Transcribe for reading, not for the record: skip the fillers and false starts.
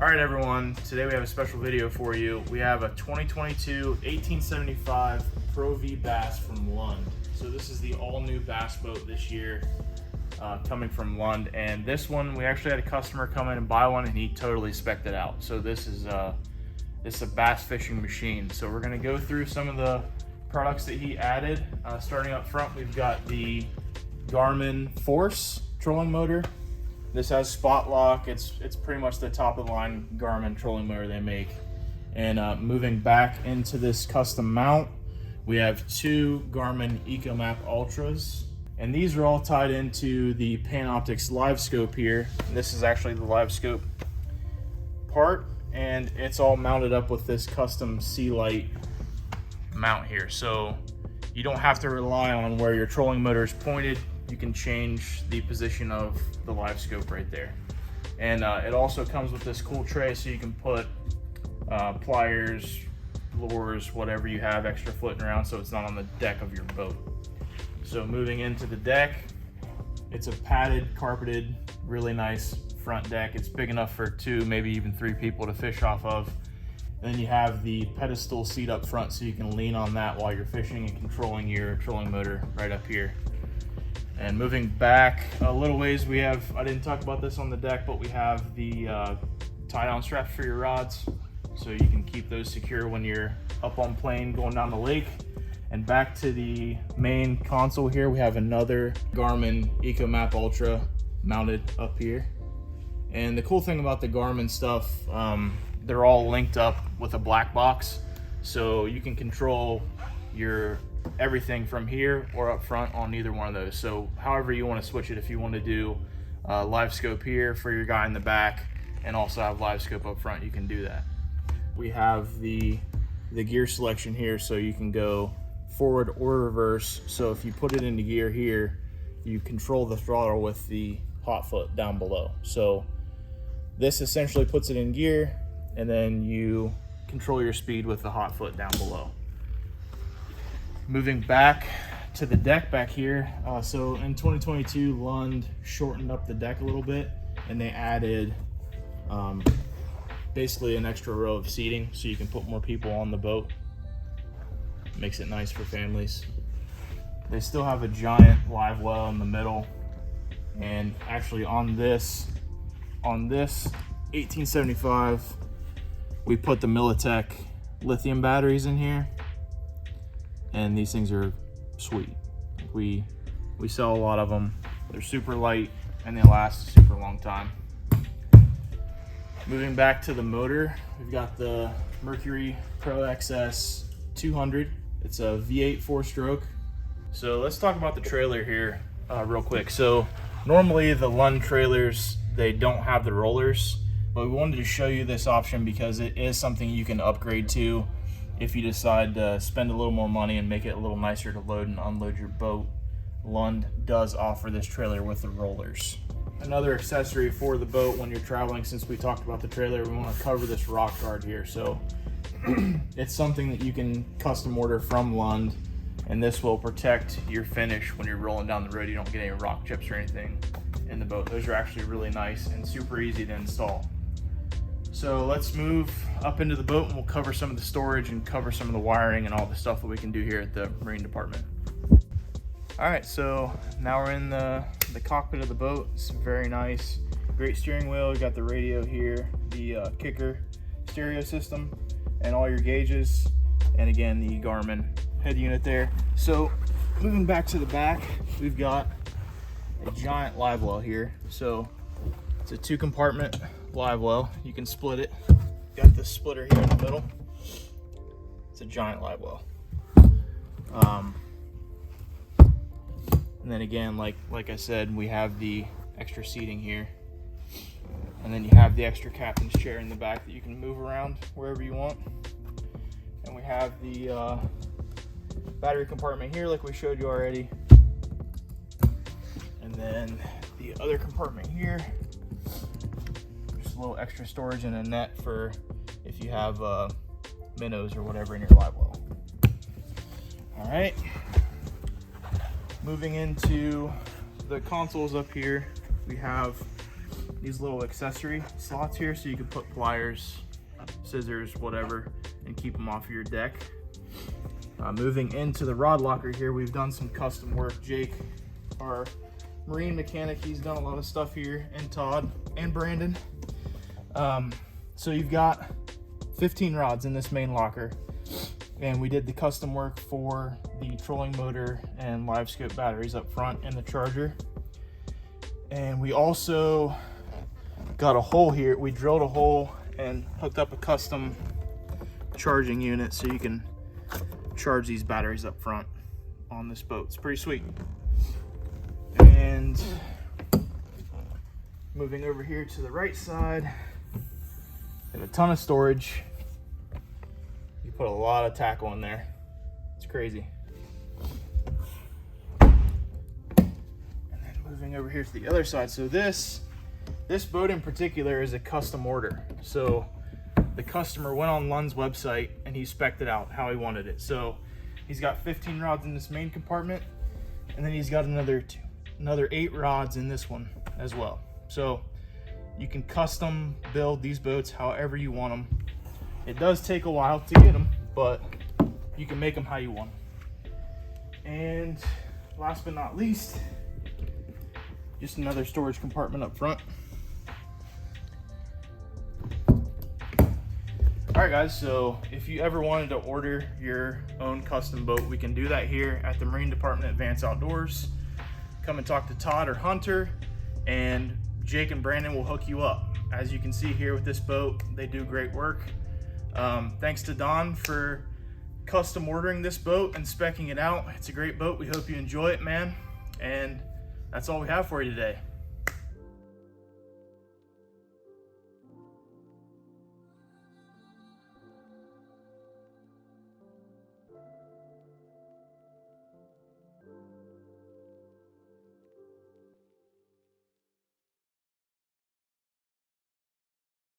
Alright everyone, today we have a special video for you. We have a 2022 1875 Pro V Bass from LUND. So this is the all-new bass boat this year, coming from LUND. And this one, we actually had a customer come in and buy one and he totally spec'd it out. So this is a bass fishing machine. So we're gonna go through some of the products that he added. Starting up front, we've got the Garmin Force trolling motor. This has spot lock. It's pretty much the top of the line Garmin trolling motor they make. And moving back into this custom mount, we have two Garmin ECHOMAP Ultras. And these are all tied into the Panoptix live scope here. And this is actually the live scope part, and it's all mounted up with this custom sea light mount here. So you don't have to rely on where your trolling motor is pointed. You can change the position of the live scope right there. And it also comes with this cool tray, so you can put pliers, lures, whatever you have extra floating around, so it's not on the deck of your boat. So moving into the deck, it's a padded, carpeted, really nice front deck. It's big enough for 2, maybe even 3 people to fish off of. And then you have the pedestal seat up front, so you can lean on that while you're fishing and controlling your trolling motor right up here. And moving back a little ways, we have, I didn't talk about this on the deck, but we have the tie-down straps for your rods, so you can keep those secure when you're up on plane going down the lake. And back to the main console here, we have another Garmin ECHOMAP Ultra mounted up here. And the cool thing about the Garmin stuff, they're all linked up with a black box, so you can control your everything from here or up front on either one of those. So however you want to switch it, if you want to do live scope here for your guy in the back and also have live scope up front, you can do that. We have the gear selection here, so you can go forward or reverse. So if you put it into gear here, you control the throttle with the hot foot down below. So this essentially puts it in gear, and then you control your speed with the hot foot down below. Moving back to the deck back here, so in 2022, LUND shortened up the deck a little bit, and they added basically an extra row of seating, so you can put more people on the boat. Makes it nice for families. They still have a giant live well in the middle, and actually on this 1875, we put the Militech lithium batteries in here. And these things are sweet. We sell a lot of them. They're super light and they last a super long time. Moving back to the motor, we've got the Mercury Pro XS 200. It's a V8 4-stroke. So let's talk about the trailer here real quick. So normally the LUND trailers, they don't have the rollers, but we wanted to show you this option because it is something you can upgrade to if you decide to spend a little more money and make it a little nicer to load and unload your boat. LUND does offer this trailer with the rollers. Another accessory for the boat when you're traveling, since we talked about the trailer, we want to cover this rock guard here. So it's something that you can custom order from LUND, and this will protect your finish when you're rolling down the road. You don't get any rock chips or anything in the boat. Those are actually really nice and super easy to install. So let's move up into the boat and we'll cover some of the storage and cover some of the wiring and all the stuff that we can do here at the Marine Department. All right, so now we're in the cockpit of the boat. It's very nice. Great steering wheel. You got the radio here, the kicker stereo system, and all your gauges. And again, the Garmin head unit there. So moving back to the back, we've got a giant live well here. So it's a 2-compartment live well. You can split it. Got this splitter here in the middle. It's a giant live well. And then again, like I said, we have the extra seating here. And then you have the extra captain's chair in the back that you can move around wherever you want. And we have the battery compartment here like we showed you already. And then the other compartment here, just a little extra storage and a net for if you have minnows or whatever in your live well. All right, moving into the consoles up here, we have these little accessory slots here so you can put pliers, scissors, whatever, and keep them off your deck. Moving into the rod locker here, we've done some custom work. Jake, our marine mechanic, he's done a lot of stuff here, and Todd and Brandon. So you've got 15 rods in this main locker, and we did the custom work for the trolling motor and live scope batteries up front and the charger. And we also got a hole here. We drilled a hole and hooked up a custom charging unit so you can charge these batteries up front on this boat. It's pretty sweet. And moving over here to the right side, we have a ton of storage. You put a lot of tackle in there. It's crazy. And then moving over here to the other side. So this boat in particular is a custom order. So the customer went on Lund's website and he spec'd it out how he wanted it. So he's got 15 rods in this main compartment, and then he's got another 8 rods in this one as well. So you can custom build these boats however you want them. It does take a while to get them, but you can make them how you want them. And last but not least, just another storage compartment up front. All right guys, so if you ever wanted to order your own custom boat, we can do that here at the Marine Department Advanced Outdoors. Come and talk to Todd or Hunter, and Jake and Brandon will hook you up. As you can see here with this boat, they do great work. Thanks to Don for custom ordering this boat and speccing it out. It's a great boat. We hope you enjoy it, man. And that's all we have for you today.